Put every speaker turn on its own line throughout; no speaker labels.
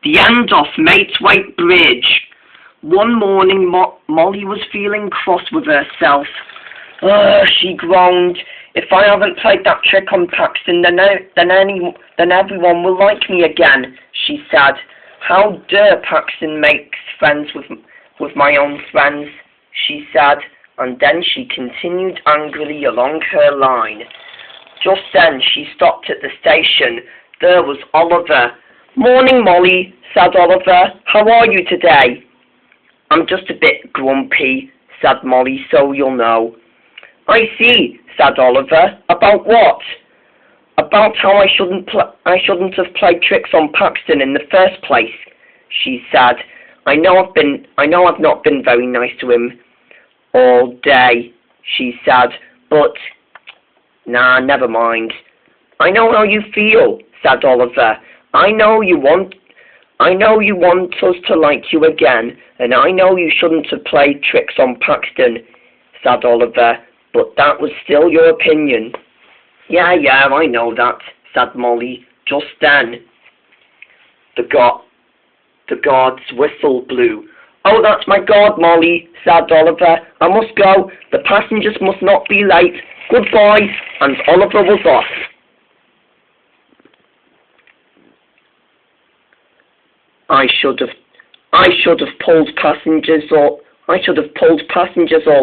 The end of Maithwaite Bridge. One morning, Molly was feeling cross with herself. She groaned. If I haven't played that trick on Paxton, then everyone will like me again, she said. How dare Paxton make friends with my own friends, she said, and then she continued angrily along her line. Just then she stopped at the station. There was Oliver. Morning, Molly, said Oliver. How are you today? I'm just a bit grumpy, said Molly, so you'll know. I see, said Oliver. About what? About how I shouldn't have played tricks on Paxton in the first place, she said. I know I've not been very nice to him all day, she said, but nah, never mind. I know how you feel, said Oliver. I know you want us to like you again, and I know you shouldn't have played tricks on Paxton, said Oliver, but that was still your opinion. Yeah, I know that, said Molly. Just then, the guard's whistle blew. Oh, that's my guard, Molly, said Oliver. I must go. The passengers must not be late. Goodbye. And Oliver was off. I should have pulled passengers all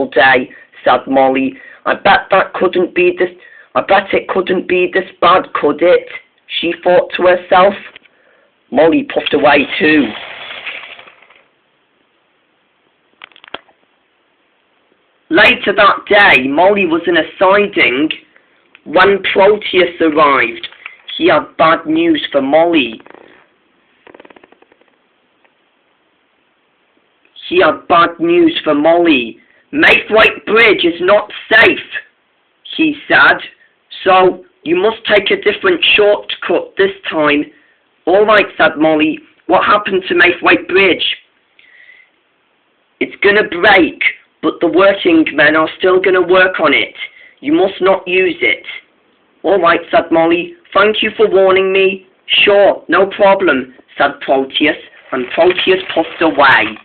day, said Molly. I bet it couldn't be this bad, could it? She thought to herself. Molly puffed away too. Later that day, Molly was in a siding when Proteus arrived. He had bad news for Molly. Maithwaite Bridge is not safe, he said, so you must take a different shortcut this time. All right, said Molly. What happened to Maithwaite Bridge? It's gonna break, but the working men are still gonna work on it. You must not use it. All right, said Molly. Thank you for warning me. Sure, no problem, said Proteus, and Proteus puffed away.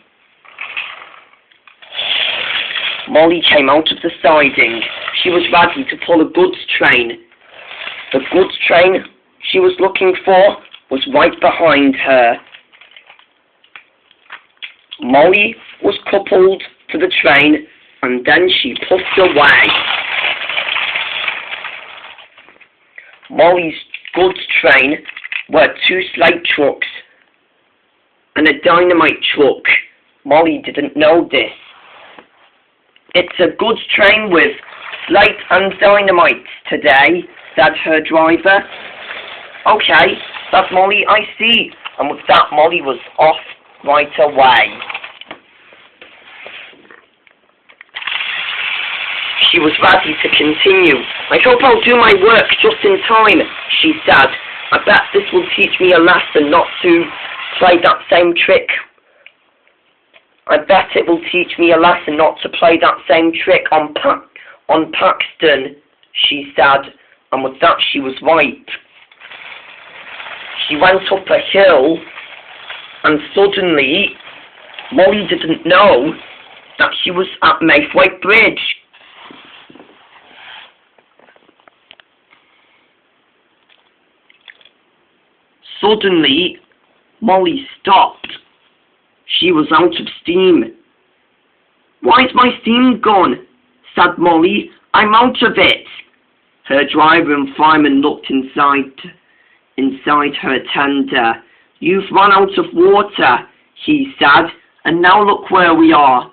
Molly came out of the siding. She was ready to pull a goods train. The goods train she was looking for was right behind her. Molly was coupled to the train, and then she puffed away. Molly's goods train were 2 slate trucks and a dynamite truck. Molly didn't know this. It's a goods train with slate and dynamite today, said her driver. Okay, said Molly, I see. And with that, Molly was off right away. She was ready to continue. I hope I'll do my work just in time, she said. I bet this will teach me a lesson not to play that same trick. I bet it will teach me a lesson not to play that same trick on Paxton, she said, and with that she was right. She went up a hill, and suddenly, Molly didn't know that she was at Maithwaite Bridge. Suddenly, Molly stopped. She was out of steam. Why's my steam gone? Said Molly. I'm out of it. Her driver and fireman looked inside her tender. You've run out of water, he said, and now look where we are.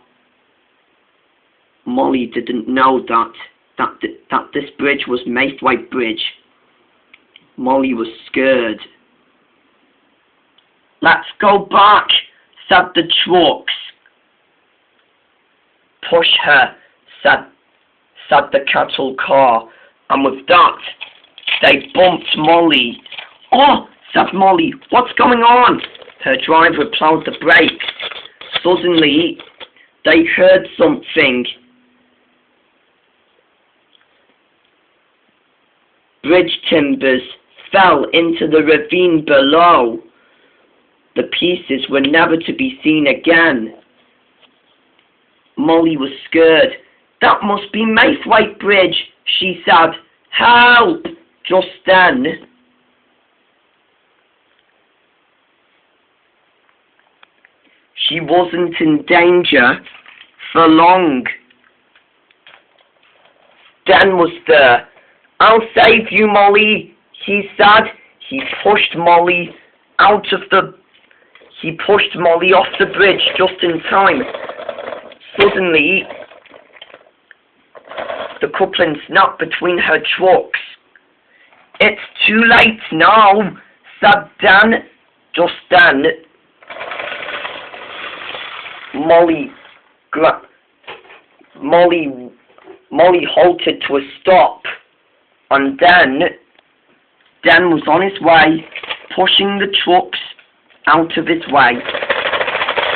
Molly didn't know that this bridge was Maithwaite Bridge. Molly was scared. Let's go back, said the trucks. Push her, said the cattle car, and with that, they bumped Molly. Oh, said Molly, what's going on? Her driver ploughed the brakes. Suddenly, they heard something. Bridge timbers fell into the ravine below. The pieces were never to be seen again. Molly was scared. "That must be Maithwaite Bridge," she said. "Help!" Just then, she wasn't in danger for long. Dan was there. "I'll save you, Molly," he said. He pushed Molly off the bridge just in time. Suddenly, the coupling snapped between her trucks. "It's too late now," said Dan. Just then, Molly halted to a stop, and then Dan was on his way, pushing the trucks out of his way.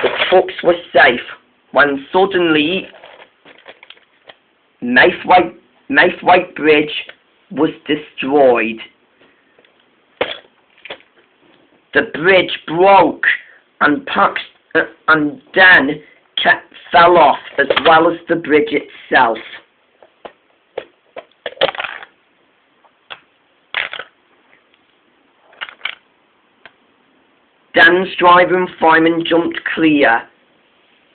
The trucks were safe when suddenly Maithwaite Bridge was destroyed. The bridge broke and Dan fell off, as well as the bridge itself. Dan's driver and fireman jumped clear,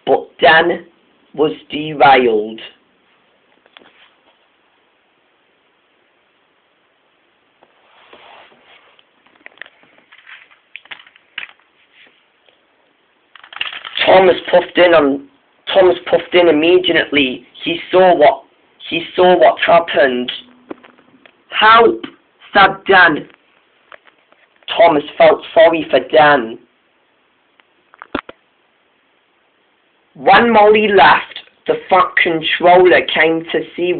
but Dan was derailed. Thomas puffed in immediately. He saw what happened. "Help!" said Dan. Thomas felt sorry for Dan. When Molly left, the Fat Controller came to see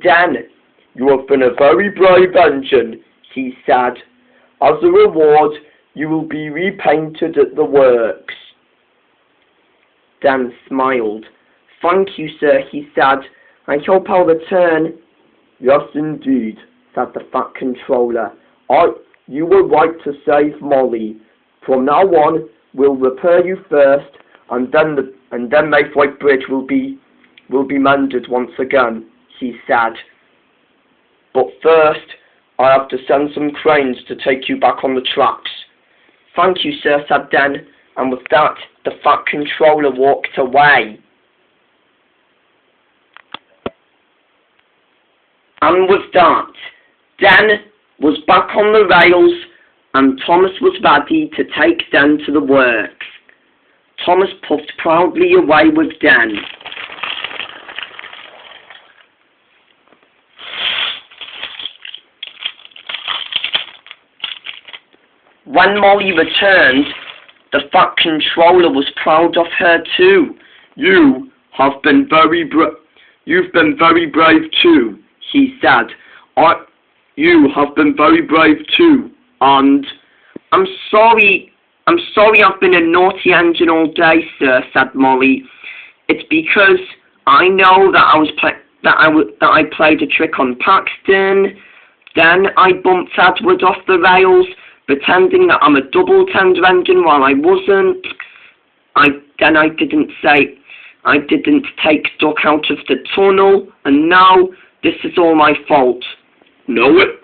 Dan. "You have been a very brave engine," he said. "As a reward, you will be repainted at the works." Dan smiled. "Thank you, sir," he said. "I hope I'll return." "Yes, indeed," said the Fat Controller. "You were right to save Molly. From now on, we'll repair you first, and then Maithwaite Bridge will be mended once again," he said. "But first, I have to send some cranes to take you back on the tracks." "Thank you, sir," said Dan, and with that, the Fat Controller walked away. And with that, Dan was back on the rails, and Thomas was ready to take Dan to the works. Thomas puffed proudly away with Dan. When Molly returned, the Fat Controller was proud of her too. You've been very brave too," he said. "You have been very brave too, and I'm sorry I've been a naughty engine all day, sir," said Molly. "It's because I know that I played a trick on Paxton. Then I bumped Edward off the rails, pretending that I'm a double tender engine while I wasn't. I didn't take Duck out of the tunnel, and now this is all my fault." No, it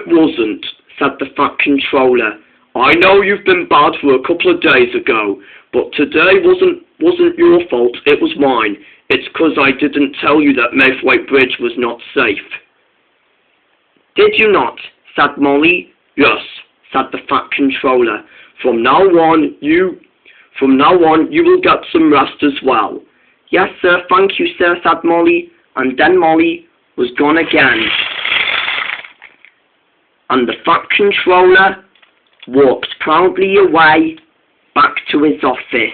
wasn't," said the Fat Controller. "I know you've been bad for a couple of days ago, but today wasn't your fault, it was mine. It's 'cause I didn't tell you that Maithwaite Bridge was not safe." "Did you not?" said Molly. "Yes," said the Fat Controller. From now on, you will get some rest as well." "Yes, sir, thank you, sir," said Molly, and then Molly was gone again. And the Fat Controller walked proudly away back to his office.